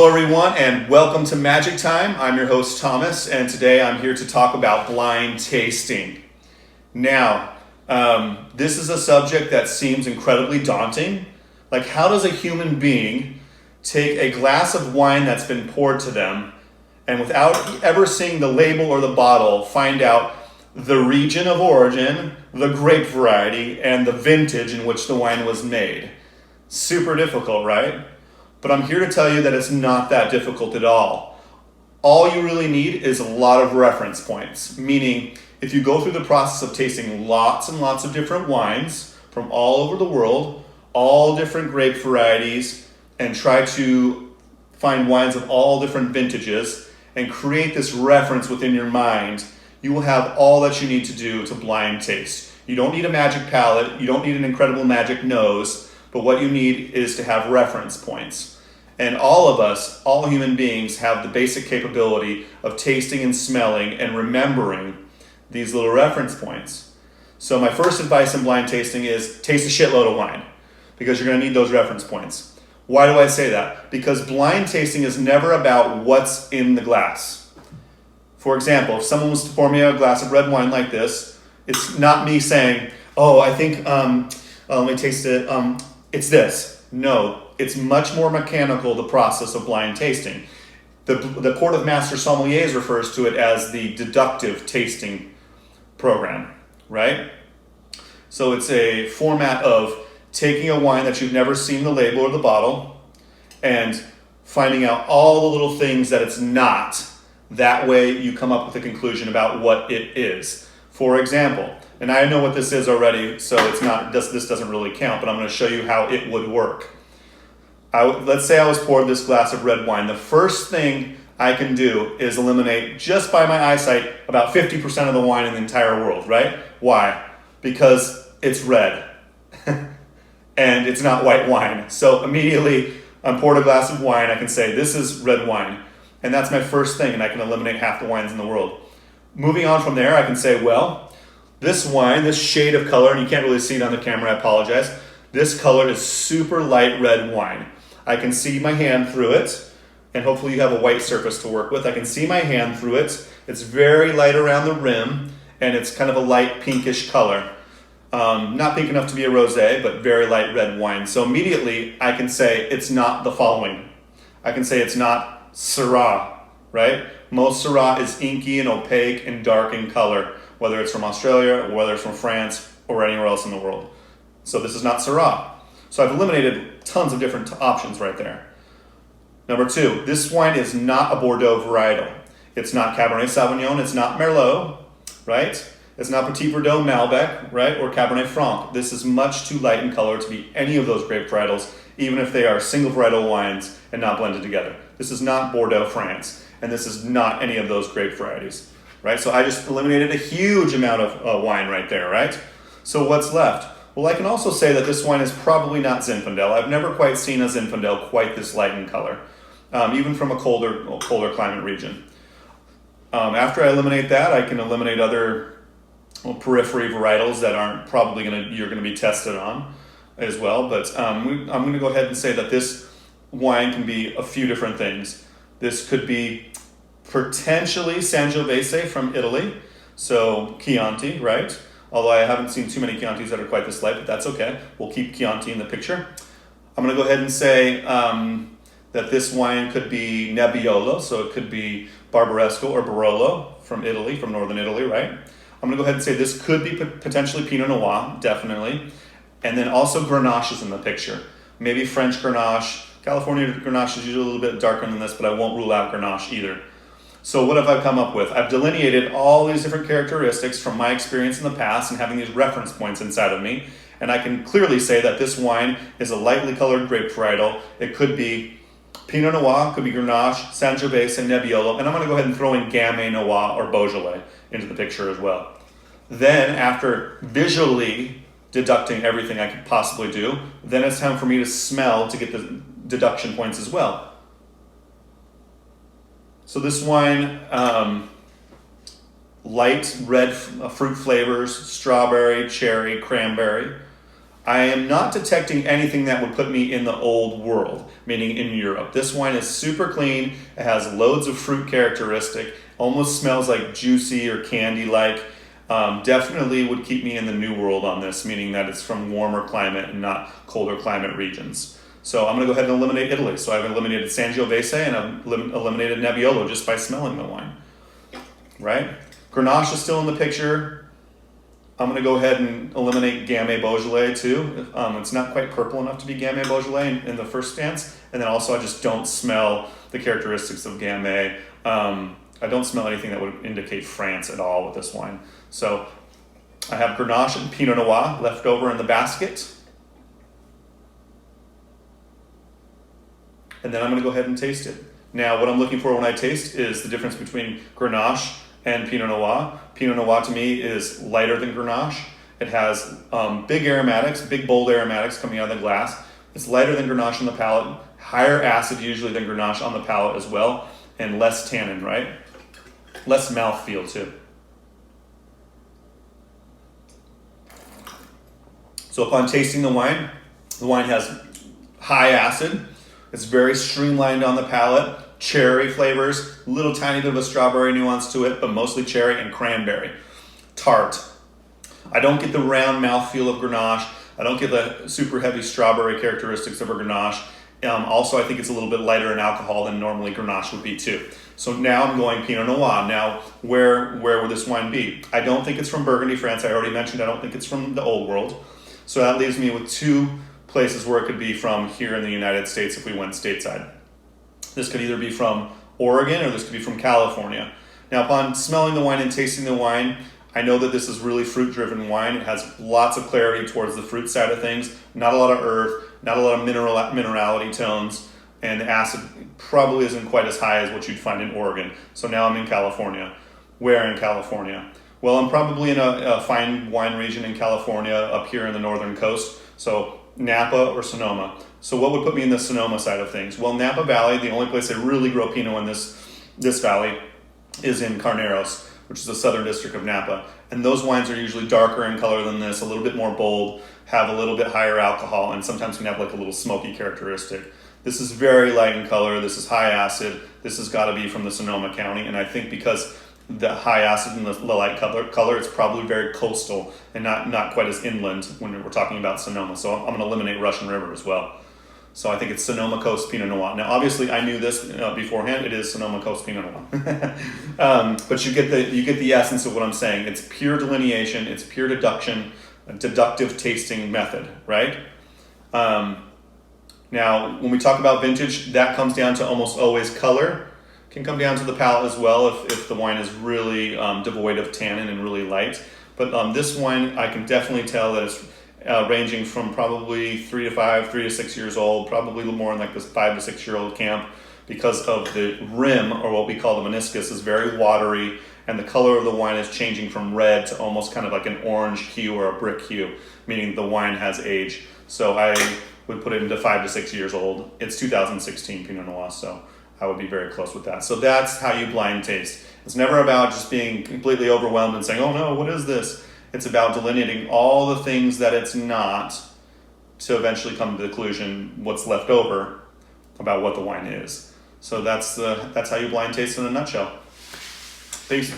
Hello everyone and welcome to Magic Time. I'm your host Thomas and today I'm here to talk about blind tasting. Now, this is a subject that seems incredibly daunting. Like, how does a human being take a glass of wine that's been poured to them and without ever seeing the label or the bottle find out the region of origin, the grape variety, and the vintage in which the wine was made? Super difficult, right? But I'm here to tell you that it's not that difficult at all. All you really need is a lot of reference points, meaning if you go through the process of tasting lots and lots of different wines from all over the world, all different grape varieties, and try to find wines of all different vintages and create this reference within your mind, you will have all that you need to do to blind taste. You don't need a magic palate, you don't need an incredible magic nose, but what you need is to have reference points. And all of us, all human beings, have the basic capability of tasting and smelling and remembering these little reference points. So my first advice in blind tasting is taste a shitload of wine, because you're going to need those reference points. Why do I say that? Because blind tasting is never about what's in the glass. For example, if someone was to pour me a glass of red wine like this, it's not me saying, oh, I think, let me taste it, it's this. No, it's much more mechanical, the process of blind tasting. The Court of Master Sommeliers refers to it as the deductive tasting program, right? So it's a format of taking a wine that you've never seen the label or the bottle and finding out all the little things that it's not. That way you come up with a conclusion about what it is. For example, and I know what this is already, so it's not, this doesn't really count, but I'm going to show you how it would work. Let's say I was poured this glass of red wine. The first thing I can do is eliminate, just by my eyesight, about 50% of the wine in the entire world, right? Why? Because it's red and it's not white wine. So immediately I'm poured a glass of wine, I can say this is red wine, and that's my first thing, and I can eliminate half the wines in the world. Moving on from there, I can say, well, this wine, this shade of color, and you can't really see it on the camera, I apologize. This color is super light red wine. I can see my hand through it, and hopefully you have a white surface to work with. I can see my hand through it. It's very light around the rim, and it's kind of a light pinkish color. Not pink enough to be a rosé, but very light red wine. So immediately I can say it's not the following. I can say it's not Syrah, right? Most Syrah is inky and opaque and dark in color, whether it's from Australia or whether it's from France or anywhere else in the world. So this is not Syrah. So I've eliminated tons of different options right there. Number two, this wine is not a Bordeaux varietal. It's not Cabernet Sauvignon, it's not Merlot, right? It's not Petit Verdot Malbec, right? Or Cabernet Franc. This is much too light in color to be any of those grape varietals, even if they are single varietal wines and not blended together. This is not Bordeaux, France, and this is not any of those grape varieties, right? So I just eliminated a huge amount of wine right there, right? So what's left? Well, I can also say that this wine is probably not Zinfandel. I've never quite seen a Zinfandel quite this light in color, even from a colder climate region. After I eliminate that, I can eliminate other periphery varietals that aren't probably you're gonna be tested on as well. But I'm gonna go ahead and say that this wine can be a few different things. This could be potentially Sangiovese from Italy, so Chianti, right? Although I haven't seen too many Chiantis that are quite this light, but that's okay. We'll keep Chianti in the picture. I'm going to go ahead and say that this wine could be Nebbiolo, so it could be Barbaresco or Barolo from Italy, from northern Italy, right? I'm going to go ahead and say this could be potentially Pinot Noir, definitely. And then also Grenache is in the picture. Maybe French Grenache. California Grenache is usually a little bit darker than this, but I won't rule out Grenache either. So what have I come up with? I've delineated all these different characteristics from my experience in the past and having these reference points inside of me. And I can clearly say that this wine is a lightly colored grape varietal. It could be Pinot Noir, could be Grenache, Sangiovese, and Nebbiolo. And I'm going to go ahead and throw in Gamay Noir or Beaujolais into the picture as well. Then after visually deducting everything I could possibly do, then it's time for me to smell to get the deduction points as well. So this wine, light red fruit flavors, strawberry, cherry, cranberry. I am not detecting anything that would put me in the old world, meaning in Europe. This wine is super clean. It has loads of fruit characteristic, almost smells like juicy or candy-like. Definitely would keep me in the new world on this, meaning that it's from warmer climate and not colder climate regions. So I'm going to go ahead and eliminate Italy. So I've eliminated Sangiovese and I've eliminated Nebbiolo just by smelling the wine, right? Grenache is still in the picture. I'm going to go ahead and eliminate Gamay Beaujolais too. It's not quite purple enough to be Gamay Beaujolais in the first stance. And then also I just don't smell the characteristics of Gamay. I don't smell anything that would indicate France at all with this wine. So I have Grenache and Pinot Noir left over in the basket. And then I'm going to go ahead and taste it. Now, what I'm looking for when I taste is the difference between Grenache and Pinot Noir. Pinot Noir to me is lighter than Grenache. It has big aromatics, big bold aromatics coming out of the glass. It's lighter than Grenache on the palate, higher acid usually than Grenache on the palate as well, and less tannin, right? Less mouthfeel too. So upon tasting the wine has high acid. It's very streamlined on the palate. Cherry flavors, little tiny bit of a strawberry nuance to it, but mostly cherry and cranberry. Tart. I don't get the round mouthfeel of Grenache. I don't get the super heavy strawberry characteristics of a Grenache. Also, I think it's a little bit lighter in alcohol than normally Grenache would be too. So now I'm going Pinot Noir. Now, where would this wine be? I don't think it's from Burgundy, France. I already mentioned I don't think it's from the Old World. So that leaves me with two places where it could be from here in the United States if we went stateside. This could either be from Oregon or this could be from California. Now, upon smelling the wine and tasting the wine, I know that this is really fruit-driven wine. It has lots of clarity towards the fruit side of things, not a lot of earth, not a lot of minerality tones, and the acid probably isn't quite as high as what you'd find in Oregon. So now I'm in California. Where in California? Well, I'm probably in a fine wine region in California up here in the northern coast, so Napa or Sonoma. So what would put me in the Sonoma side of things? Well, Napa Valley, the only place they really grow Pinot in this valley is in Carneros, which is the southern district of Napa. And those wines are usually darker in color than this, a little bit more bold, have a little bit higher alcohol, and sometimes can have like a little smoky characteristic. This is very light in color. This is high acid. This has got to be from the Sonoma County. And I think because the high acid and the light color, it's probably very coastal and not quite as inland when we're talking about Sonoma. So I'm going to eliminate Russian River as well. So I think it's Sonoma Coast Pinot Noir. Now, obviously, I knew this beforehand. It is Sonoma Coast Pinot Noir. But you get the essence of what I'm saying. It's pure delineation. It's pure deduction, a deductive tasting method, right? Now, when we talk about vintage, that comes down to almost always color. Can come down to the palate as well if the wine is really devoid of tannin and really light. But this wine, I can definitely tell that it's ranging from probably 3 to 5, 3 to 6 years old, probably a little more in like this 5 to 6 year old camp, because of the rim, or what we call the meniscus, is very watery, and the color of the wine is changing from red to almost kind of like an orange hue or a brick hue, meaning the wine has age. So I would put it into 5 to 6 years old. It's 2016 Pinot Noir, so I would be very close with that. So that's how you blind taste. It's never about just being completely overwhelmed and saying, oh no, what is this? It's about delineating all the things that it's not to eventually come to the conclusion what's left over about what the wine is. So that's how you blind taste in a nutshell. Peace.